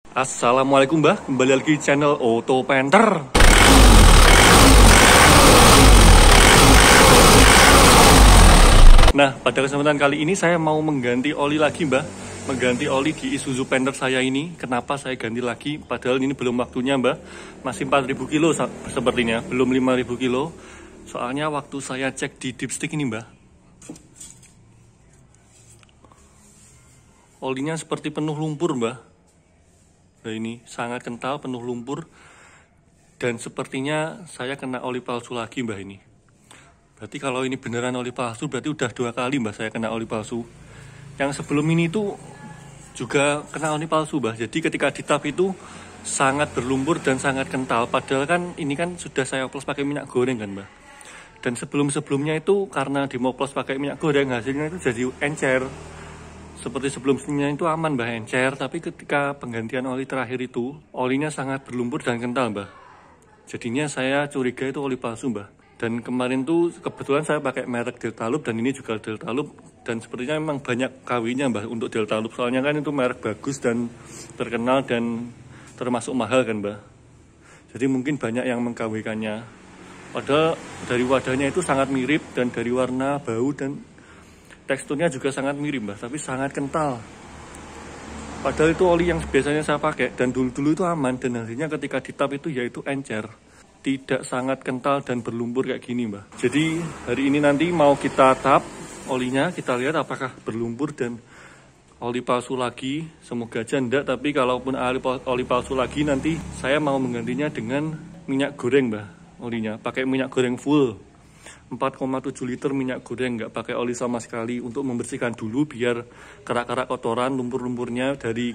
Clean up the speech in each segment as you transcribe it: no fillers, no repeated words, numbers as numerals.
Assalamualaikum Mbah, kembali lagi di channel Auto Painter. Nah, pada kesempatan kali ini saya mau mengganti oli lagi Mbah. Mengganti oli di Isuzu Painter saya ini. Kenapa saya ganti lagi? Padahal ini belum waktunya Mbah. Masih 4000 kilo sepertinya, belum 5000 kilo. Soalnya waktu saya cek di dipstick ini Mbah, olinya seperti penuh lumpur Mbah. Nah ini sangat kental, penuh lumpur. Dan sepertinya saya kena oli palsu lagi Mbah ini. Berarti kalau ini beneran oli palsu, berarti udah 2 kali Mbah saya kena oli palsu. Yang sebelum ini tuh juga kena oli palsu Mbah. Jadi ketika ditap itu sangat berlumpur dan sangat kental. Padahal kan ini kan sudah saya oplos pakai minyak goreng kan Mbah. Dan sebelumnya itu karena dimoplos pakai minyak goreng, hasilnya itu jadi encer. Seperti sebelumnya itu aman Mbah, encer. Tapi ketika penggantian oli terakhir itu, olinya sangat berlumpur dan kental Mbah. Jadinya saya curiga itu oli palsu Mbah. Dan kemarin tuh kebetulan saya pakai merek Deltalup dan ini juga Deltalup. Dan sepertinya memang banyak KW-nya Mbah untuk Deltalup. Soalnya kan itu merek bagus dan terkenal dan termasuk mahal kan Mbah. Jadi mungkin banyak yang meng-KW-kannya. Padahal dari wadahnya itu sangat mirip dan dari warna, bau dan teksturnya juga sangat mirip Mbah, tapi sangat kental. Padahal itu oli yang biasanya saya pakai dan dulu-dulu itu aman dan hasilnya ketika ditap itu yaitu encer. Tidak sangat kental dan berlumpur kayak gini Mbah. Jadi hari ini nanti mau kita tap olinya, kita lihat apakah berlumpur dan oli palsu lagi. Semoga aja enggak, tapi kalaupun oli palsu lagi nanti saya mau menggantinya dengan minyak goreng Mbah. Olinya pakai minyak goreng full 4,7 liter minyak goreng, nggak pakai oli sama sekali, untuk membersihkan dulu biar kerak-kerak kotoran, lumpur-lumpurnya dari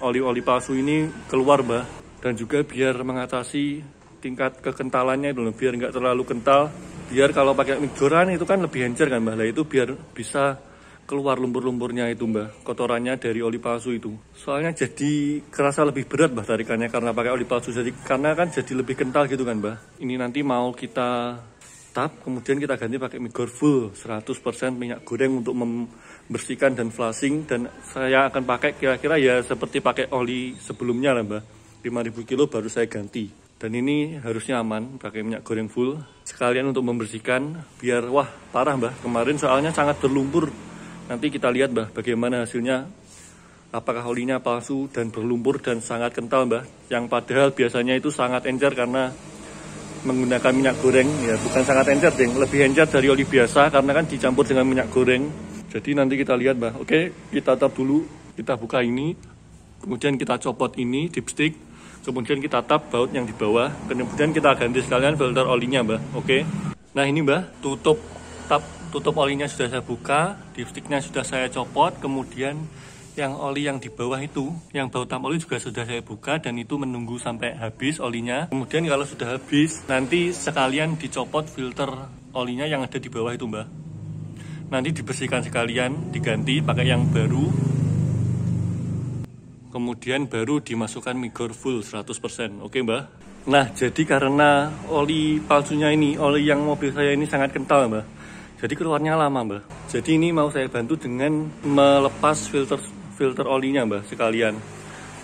oli-oli palsu ini keluar Mbah. Dan juga biar mengatasi tingkat kekentalannya itu, biar nggak terlalu kental, biar kalau pakai migoran itu kan lebih encer kan Mbah. Lah itu biar bisa keluar lumpur-lumpurnya itu Mbah, kotorannya dari oli palsu itu. Soalnya jadi kerasa lebih berat Mbah tarikannya karena pakai oli palsu, jadi karena kan jadi lebih kental gitu kan Mbah. Ini nanti mau kita tap, kemudian kita ganti pakai migor full 100% minyak goreng untuk membersihkan dan flashing. Dan saya akan pakai kira-kira ya seperti pakai oli sebelumnya lah Mbah, 5000 kilo baru saya ganti. Dan ini harusnya aman pakai minyak goreng full, sekalian untuk membersihkan biar wah parah Mbah kemarin soalnya sangat berlumpur. Nanti kita lihat Mbah bagaimana hasilnya, apakah olinya palsu dan berlumpur dan sangat kental Mbah, yang padahal biasanya itu sangat encer karena menggunakan minyak goreng. Ya bukan sangat encer deh, lebih encer dari oli biasa karena kan dicampur dengan minyak goreng. Jadi nanti kita lihat Mbah. Oke, kita tap dulu, kita buka ini, kemudian kita copot ini dipstick, kemudian kita tap baut yang di bawah, kemudian kita ganti sekalian filter olinya Mbah. Oke, nah ini Mbah, tutup olinya sudah saya buka, dipsticknya sudah saya copot, kemudian yang oli yang di bawah itu, yang baut tap oli juga sudah saya buka dan itu menunggu sampai habis olinya. Kemudian kalau sudah habis, nanti sekalian dicopot filter olinya yang ada di bawah itu Mbah. Nanti dibersihkan sekalian, diganti pakai yang baru. Kemudian baru dimasukkan migor full 100%. Oke Mbah. Nah, jadi karena oli palsunya ini, oli yang mobil saya ini sangat kental Mbah, jadi keluarnya lama Mbah. Jadi ini mau saya bantu dengan melepas filter olinya Mbah sekalian.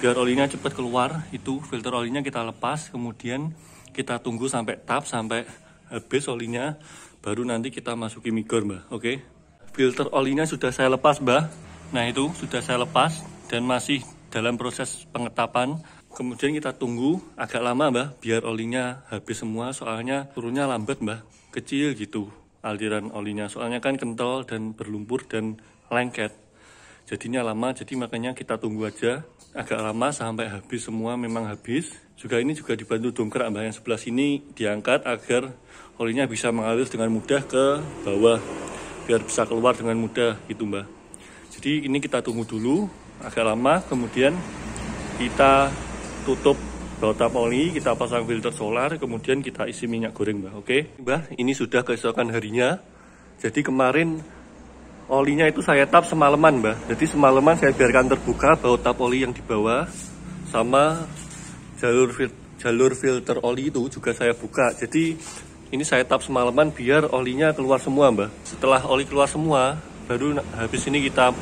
Biar olinya cepat keluar, itu filter olinya kita lepas, kemudian kita tunggu sampai tap, sampai habis olinya, baru nanti kita masuki migor Mbah. Oke. Filter olinya sudah saya lepas Mbah. Nah itu sudah saya lepas dan masih dalam proses pengetapan. Kemudian kita tunggu agak lama Mbah, biar olinya habis semua, soalnya turunnya lambat Mbah, kecil gitu aliran olinya, soalnya kan kental dan berlumpur dan lengket, jadinya lama. Jadi makanya kita tunggu aja agak lama sampai habis semua. Memang habis juga, ini juga dibantu dongkrak Mbah, yang sebelah sini diangkat agar olinya bisa mengalir dengan mudah ke bawah, biar bisa keluar dengan mudah gitu Mbah. Jadi ini kita tunggu dulu agak lama, kemudian kita tutup baut tap oli, kita pasang filter solar, kemudian kita isi minyak goreng Mbah. Oke Mbah, ini sudah keesokan harinya. Jadi kemarin olinya itu saya tap semalaman Mbah. Jadi semalaman saya biarkan terbuka baut tap oli yang di bawah, sama jalur filter oli itu juga saya buka. Jadi ini saya tap semalaman biar olinya keluar semua Mbah. Setelah oli keluar semua, baru habis ini kita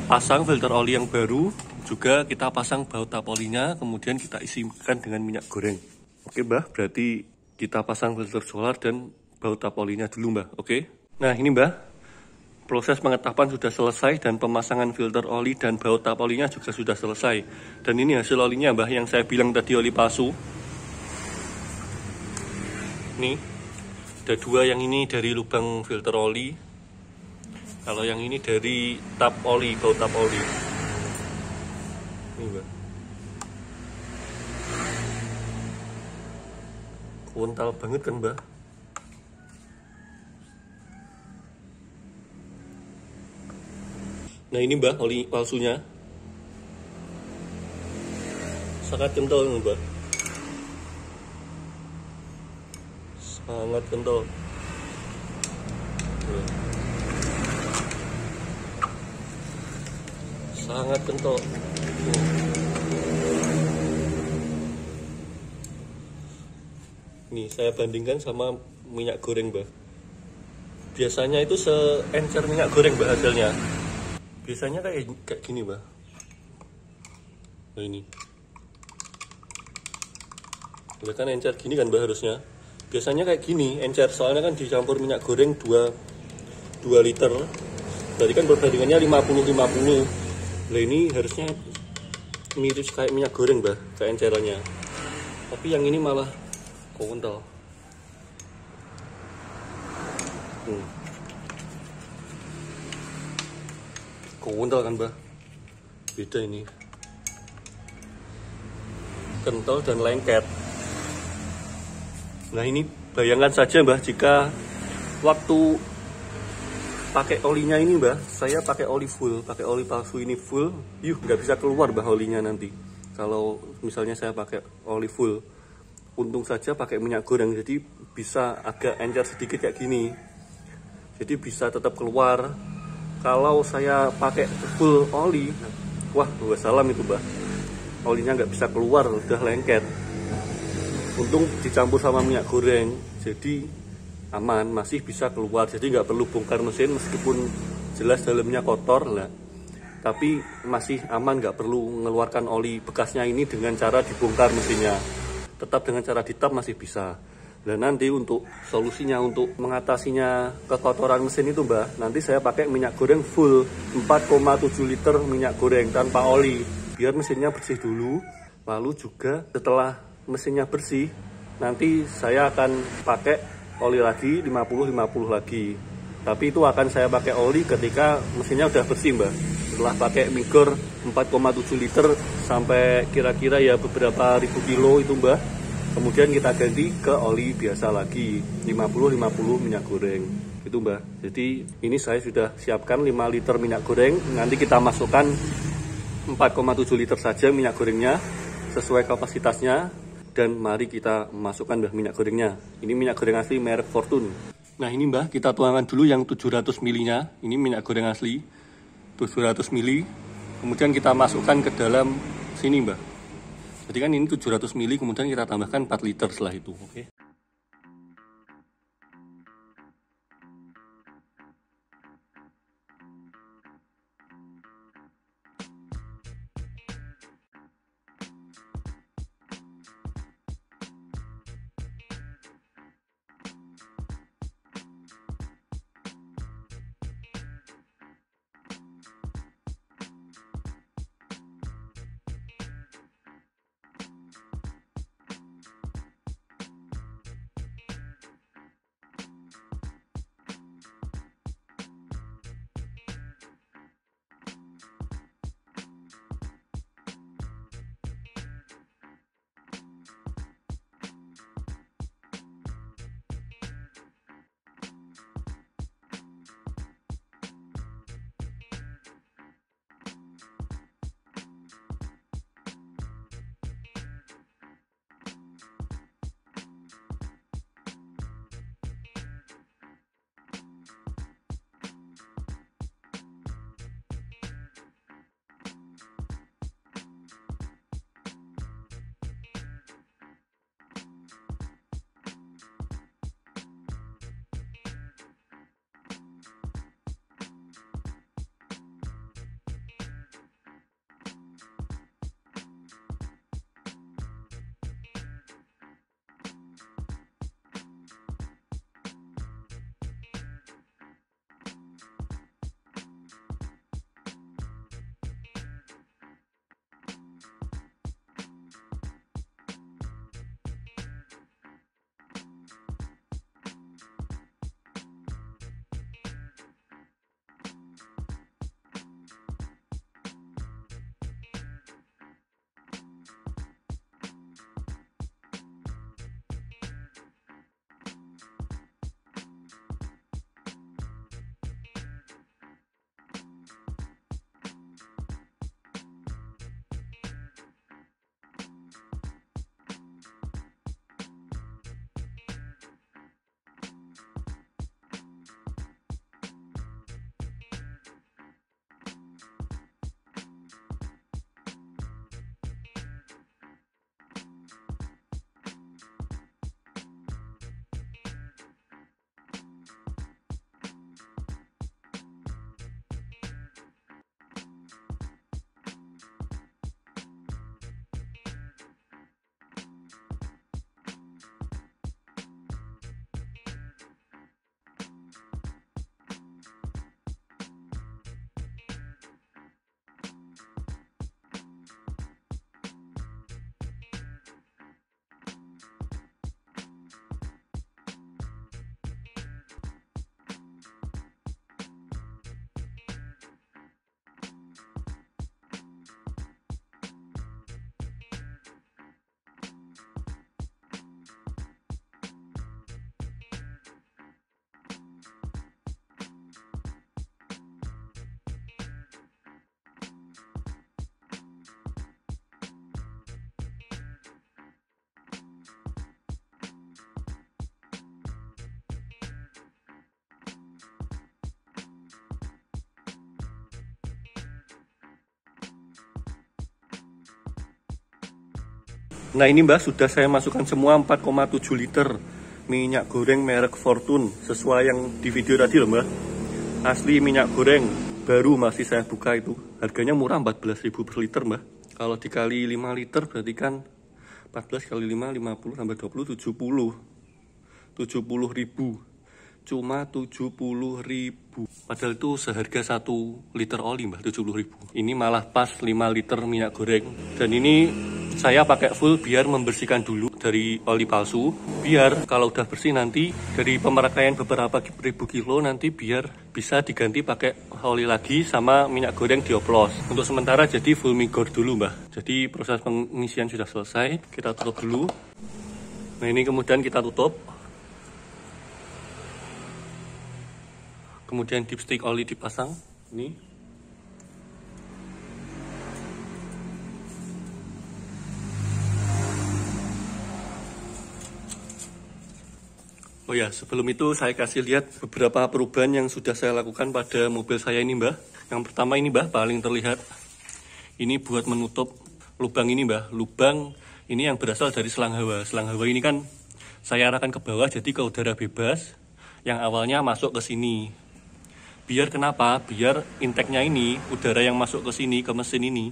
pasang filter oli yang baru juga kita pasang baut tap olinya, kemudian kita isikan dengan minyak goreng. Oke Mbah, berarti kita pasang filter solar dan baut tap olinya dulu Mbah, oke? Nah ini Mbah, proses pengetapan sudah selesai dan pemasangan filter oli dan baut tap olinya juga sudah selesai. Dan ini hasil olinya Mbah, yang saya bilang tadi oli palsu. Nih, ada dua, yang ini dari lubang filter oli, kalau yang ini dari tap oli, baut tap oli. Ini Mbak, kuntal banget kan Mbak. Nah ini Mbak, oli palsunya sangat kental Mbak, sangat kental. Sangat kental. Nih saya bandingkan sama minyak goreng Mbak. Biasanya itu seencer minyak goreng Mbak hasilnya. Biasanya kayak gini Mbak. Nah ini, udah kan encer gini kan Mbak harusnya. Biasanya kayak gini encer, soalnya kan dicampur minyak goreng 2 liter. Berarti kan perbandingannya 50-50. Nah ini harusnya mirip kayak minyak goreng Mbak, kayak encerannya. Tapi yang ini malah kental. Kental kan Mbak, beda ini, kental dan lengket. Nah ini bayangkan saja Mbak, jika waktu pakai olinya ini Mbak, saya pakai oli full, pakai oli palsu ini full, nggak bisa keluar Mbak olinya nanti. Kalau misalnya saya pakai oli full, untung saja pakai minyak goreng, jadi bisa agak encer sedikit kayak gini, jadi bisa tetap keluar. Kalau saya pakai full oli, wah wassalam itu Mbak, olinya nggak bisa keluar, udah lengket. Untung dicampur sama minyak goreng, jadi aman, masih bisa keluar, jadi nggak perlu bongkar mesin meskipun jelas dalamnya kotor lah, tapi masih aman, nggak perlu mengeluarkan oli bekasnya ini dengan cara dibongkar mesinnya, tetap dengan cara ditap masih bisa. Dan nanti untuk solusinya untuk mengatasinya kekotoran mesin itu Mbak, nanti saya pakai minyak goreng full 4,7 liter minyak goreng tanpa oli, biar mesinnya bersih dulu. Lalu juga setelah mesinnya bersih, nanti saya akan pakai oli lagi 50-50 lagi. Tapi itu akan saya pakai oli ketika mesinnya udah bersih Mbak. Setelah pakai migor 4,7 liter sampai kira-kira ya beberapa ribu kilo itu Mbak, kemudian kita ganti ke oli biasa lagi 50-50 minyak goreng itu Mbak. Jadi ini saya sudah siapkan 5 liter minyak goreng, nanti kita masukkan 4,7 liter saja minyak gorengnya sesuai kapasitasnya, dan mari kita masukkan Mbak minyak gorengnya. Ini minyak goreng asli merek Fortune. Nah ini Mbak, kita tuangkan dulu yang 700 ml nya, ini minyak goreng asli 700 ml, kemudian kita masukkan ke dalam sini Mbak. Jadi kan ini 700 ml, kemudian kita tambahkan 4 liter setelah itu, oke. Nah ini mbak, sudah saya masukkan semua 4,7 liter minyak goreng merek Fortune, sesuai yang di video tadi loh mbak. Asli minyak goreng, baru masih saya buka itu. Harganya murah, 14.000 per liter mbak. Kalau dikali 5 liter berarti kan 14 kali 5, 50 tambah 20, 70.000. Cuma 70.000. Padahal itu seharga 1 liter oli mbak, 70.000. Ini malah pas 5 liter minyak goreng. Dan ini saya pakai full biar membersihkan dulu dari oli palsu. Biar kalau udah bersih nanti dari pemakaian beberapa ribu kilo nanti biar bisa diganti pakai oli lagi sama minyak goreng dioplos. Untuk sementara jadi full migor dulu mbak. Jadi proses pengisian sudah selesai. Kita tutup dulu. Nah ini kemudian kita tutup. Kemudian dipstick oli dipasang. Ini. Oh ya, sebelum itu saya kasih lihat beberapa perubahan yang sudah saya lakukan pada mobil saya ini mbah. Yang pertama ini mbah, paling terlihat. Ini buat menutup lubang ini mbah. Lubang ini yang berasal dari selang hawa. Selang hawa ini kan saya arahkan ke bawah jadi ke udara bebas. Yang awalnya masuk ke sini. Biar kenapa? Biar intake-nya ini, udara yang masuk ke sini, ke mesin ini.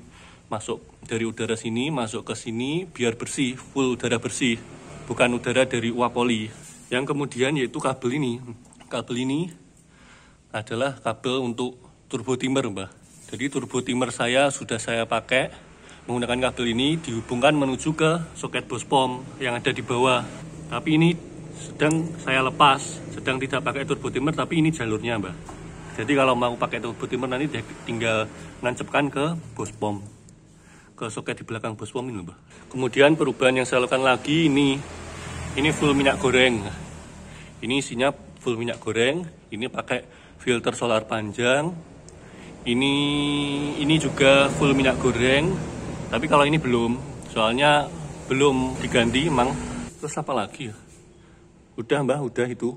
Masuk dari udara sini, masuk ke sini, biar bersih, full udara bersih. Bukan udara dari uap oli. Yang kemudian yaitu kabel ini. Kabel ini adalah kabel untuk turbo timer mbak. Jadi turbo timer saya sudah saya pakai menggunakan kabel ini dihubungkan menuju ke soket bospom yang ada di bawah. Tapi ini sedang saya lepas, sedang tidak pakai turbo timer, tapi ini jalurnya mbak. Jadi kalau mau pakai turbo timer nanti tinggal nancapkan ke bospom, ke soket di belakang bospom ini mbak. Kemudian perubahan yang saya lakukan lagi ini full minyak goreng. Ini isinya full minyak goreng. Ini pakai filter solar panjang. Ini juga full minyak goreng. Tapi kalau ini belum, soalnya belum diganti emang. Terus apa lagi ya? Udah mbah, udah itu.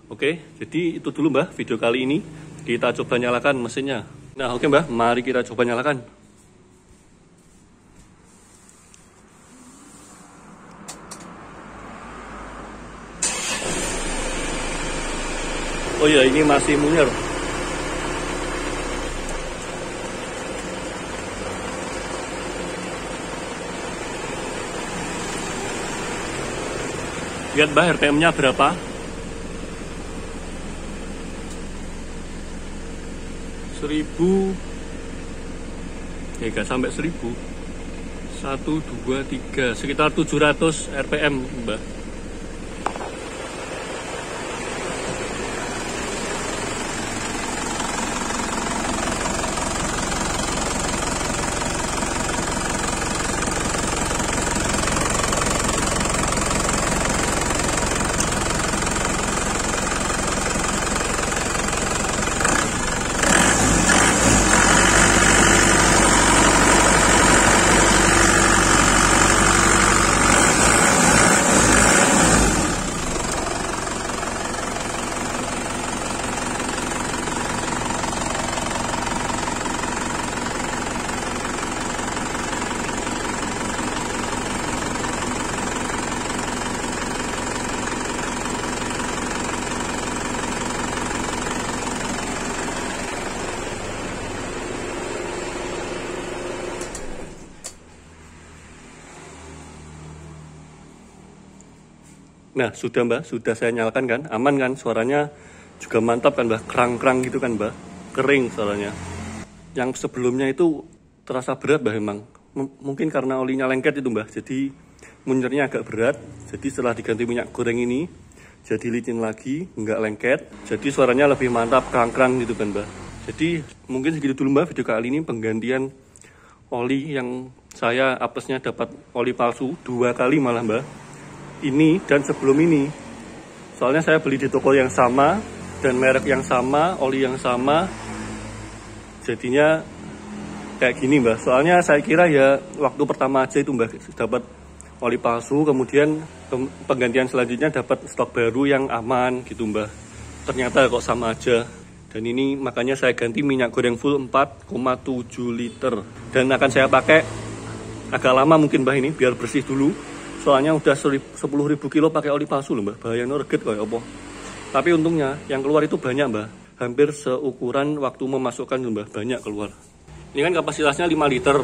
Oke, jadi itu dulu mbah video kali ini. Kita coba nyalakan mesinnya. Nah oke mbah, mari kita coba nyalakan. Oh ya, ini masih munyer. Lihat mbak, RPM-nya berapa? 1000. Ya gak sampai 1000. 1, 2, 3, sekitar 700 RPM mbak. Nah sudah mbak, sudah saya nyalakan kan, aman kan, suaranya juga mantap kan mbak, kerang-kerang gitu kan mbak, kering suaranya. Yang sebelumnya itu terasa berat mbak emang, mungkin karena olinya lengket itu mbak, jadi munyernya agak berat. Jadi setelah diganti minyak goreng ini, jadi licin lagi, nggak lengket, jadi suaranya lebih mantap, kerang-kerang gitu kan mbak. Jadi mungkin segitu dulu mbak video kali ini penggantian oli yang saya apesnya dapat oli palsu 2 kali malah mbak. Ini dan sebelum ini, soalnya saya beli di toko yang sama dan merek yang sama, oli yang sama, jadinya kayak gini mbak. Soalnya saya kira ya waktu pertama aja itu mbak dapat oli palsu, kemudian penggantian selanjutnya dapat stok baru yang aman gitu mbak. Ternyata kok sama aja. Dan ini makanya saya ganti minyak goreng full 4,7 liter dan akan saya pakai agak lama mungkin mbah ini biar bersih dulu. Soalnya udah 10.000 kilo pakai oli palsu loh mbah. Bahayanya reget kayak apa. Tapi untungnya yang keluar itu banyak mbah. Hampir seukuran waktu memasukkan mbah, banyak keluar. Ini kan kapasitasnya 5 liter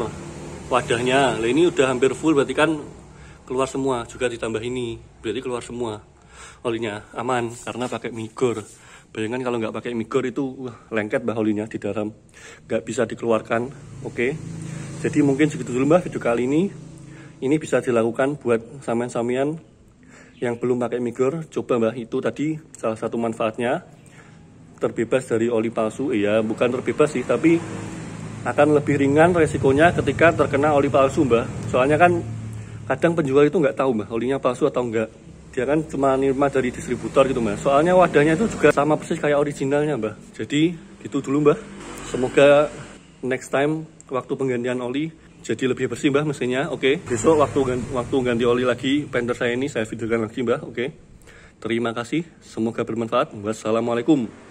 wadahnya. Nah, ini udah hampir full berarti kan keluar semua. Juga ditambah ini berarti keluar semua. Olinya aman karena pakai migor. Bayangkan kalau nggak pakai migor itu lengket mbah olinya di dalam, nggak bisa dikeluarkan. Oke, jadi mungkin segitu dulu mbah video kali ini. Ini bisa dilakukan buat sampean-sampean yang belum pakai migor. Coba mbah, itu tadi salah satu manfaatnya, terbebas dari oli palsu. Iya, bukan terbebas sih, tapi akan lebih ringan resikonya ketika terkena oli palsu mbah. Soalnya kan kadang penjual itu nggak tahu mbah olinya palsu atau enggak. Dia kan cuma nerima dari distributor gitu mbah. Soalnya wadahnya itu juga sama persis kayak originalnya mbah. Jadi gitu dulu mbah. Semoga next time waktu penggantian oli jadi lebih bersih mbah mesinnya. Oke. Besok waktu ganti oli lagi Panther saya ini saya videokan lagi mbah. Oke. Terima kasih. Semoga bermanfaat. Wassalamualaikum.